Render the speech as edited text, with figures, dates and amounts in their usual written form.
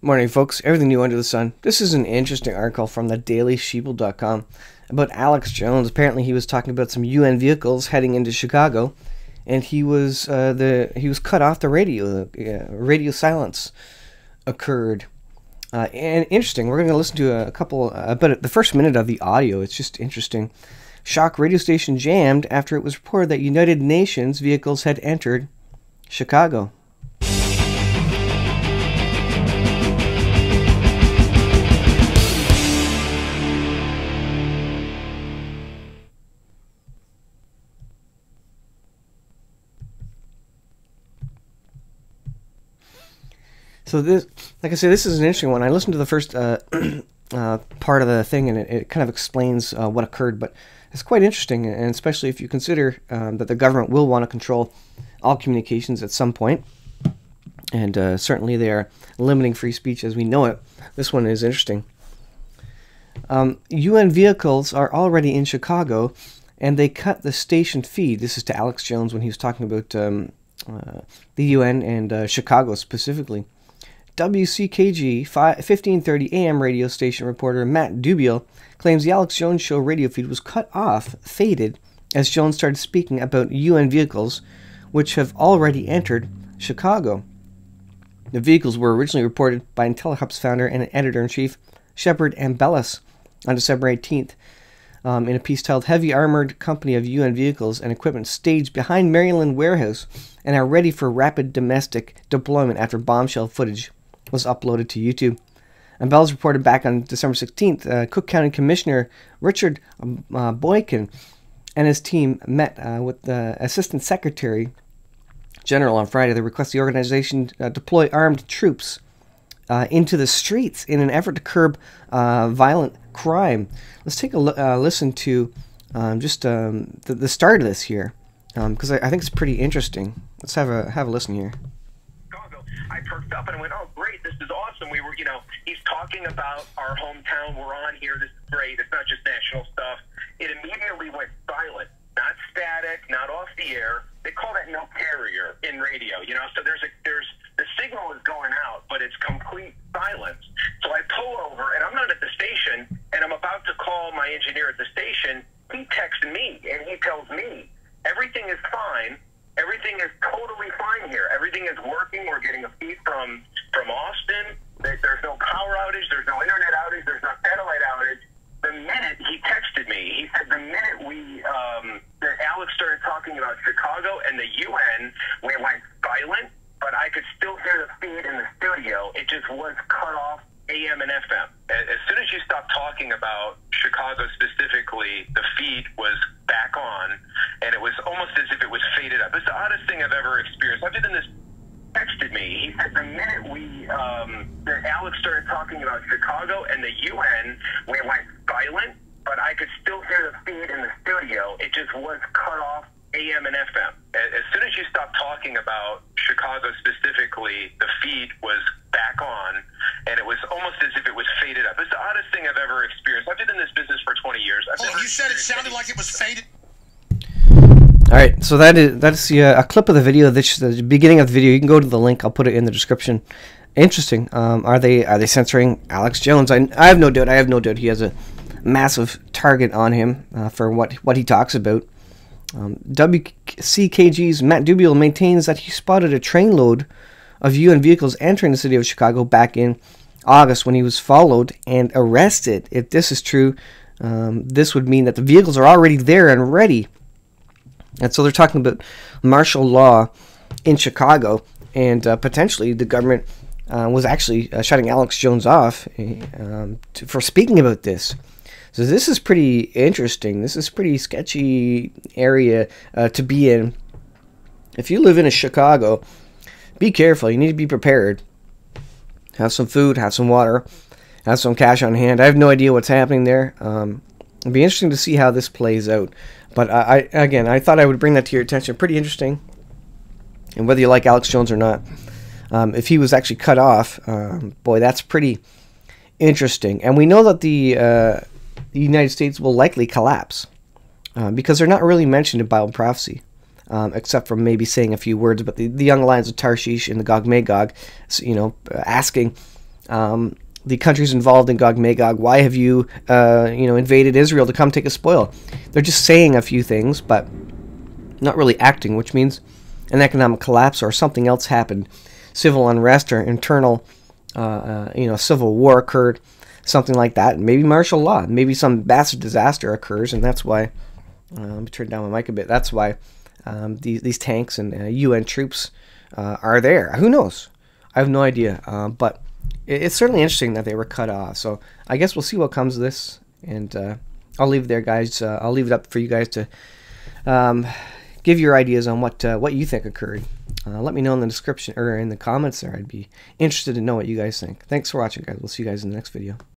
Morning, folks. Everything new under the sun. This is an interesting article from the dailysheeple.com about Alex Jones. Apparently, he was talking about some UN vehicles heading into Chicago, and he was cut off the radio. Radio silence occurred. And interesting. We're going to listen to a couple, but the first minute of the audio. It's just interesting. Shock radio station jammed after it was reported that United Nations vehicles had entered Chicago. So this, like I said, this is an interesting one. I listened to the first part of the thing, and it kind of explains what occurred. But it's quite interesting, and especially if you consider that the government will want to control all communications at some point. And certainly they are limiting free speech as we know it. This one is interesting. UN vehicles are already in Chicago, and they cut the station feed. This is to Alex Jones when he was talking about the UN and Chicago specifically. WCKG 1530 AM radio station reporter Matt Dubiel claims the Alex Jones show radio feed was cut off, faded, as Jones started speaking about UN vehicles, which have already entered Chicago. The vehicles were originally reported by IntelliHub's founder and editor-in-chief Shepard Ambellas on December 18th in a piece titled Heavy Armored Company of UN Vehicles and Equipment Staged Behind Maryland Warehouse and are ready for rapid domestic deployment after bombshell footage was uploaded to YouTube. And Bells reported back on December 16th, Cook County Commissioner Richard Boykin and his team met with the Assistant Secretary General on Friday. They request the organization deploy armed troops into the streets in an effort to curb violent crime. Let's take a listen to just the start of this here, because I think it's pretty interesting. Let's have a listen here. I perked up and I went, oh, great, this is awesome. We were, he's talking about our hometown. We're on here. This is great. It's not just national stuff. It immediately went silent, not static, not off the air. They call that no carrier in radio, so there's the signal is going out, but it's complete silence. So I pull over and I'm not at the station and I'm about to call my engineer at the station. He texts me and he tells me everything is fine. Everything is totally fine here. Everything is working. We're getting a feed from Austin. There's no power outage. There's no internet outage. There's no satellite outage. The minute he texted me, he said the minute that Alex started talking about Chicago and the UN, we went silent, but I could still hear the feed in the studio. It just was cut off AM and FM. As soon as you stopped talking about Chicago specifically, the feed was back on, and it was almost as if it was faded up. It's the oddest thing I've ever experienced. I've been this texted me. He said the minute that Alex started talking about Chicago and the UN, we went silent, but I could still hear the feed in the studio. It just was cut off AM and FM. As soon as you stopped talking about Chicago specifically, the feed was back on, and it was almost as if it was faded up. It's the oddest thing I've ever experienced. I've been in this business for 20 years. You said it sounded like it was faded? All right, so that's a clip of the video. This the beginning of the video. You can go to the link. I'll put it in the description. Interesting. Are they censoring Alex Jones? I have no doubt. I have no doubt he has a massive target on him for what he talks about. WCKG's Matt Dubiel maintains that he spotted a trainload of UN vehicles entering the city of Chicago back in August when he was followed and arrested. If this is true, this would mean that the vehicles are already there and ready. And so they're talking about martial law in Chicago, and potentially the government was actually shutting Alex Jones off for speaking about this. So this is pretty interesting. This is a pretty sketchy area to be in. If you live in Chicago, be careful. You need to be prepared. Have some food, have some water, have some cash on hand. I have no idea what's happening there. It'd be interesting to see how this plays out. But I thought I would bring that to your attention. Pretty interesting. And whether you like Alex Jones or not, if he was actually cut off, boy, that's pretty interesting. And we know that the United States will likely collapse because they're not really mentioned in Bible prophecy. except for maybe saying a few words. But the young lions of Tarshish and the Gog Magog, asking the countries involved in Gog Magog, why have you, invaded Israel to come take a spoil? They're just saying a few things, but not really acting, which means an economic collapse or something else happened. Civil unrest or internal, civil war occurred, something like that. Maybe martial law. Maybe some massive disaster occurs, and that's why, let me turn down my mic a bit, that's why these tanks and UN troops are there. Who knows? I have no idea, but it's certainly interesting that they were cut off. So I guess we'll see what comes of this, and I'll leave it there, guys. I'll leave it up for you guys to give your ideas on what you think occurred. Let me know in the description or in the comments there. I'd be interested to know what you guys think. Thanks for watching, guys. We'll see you guys in the next video.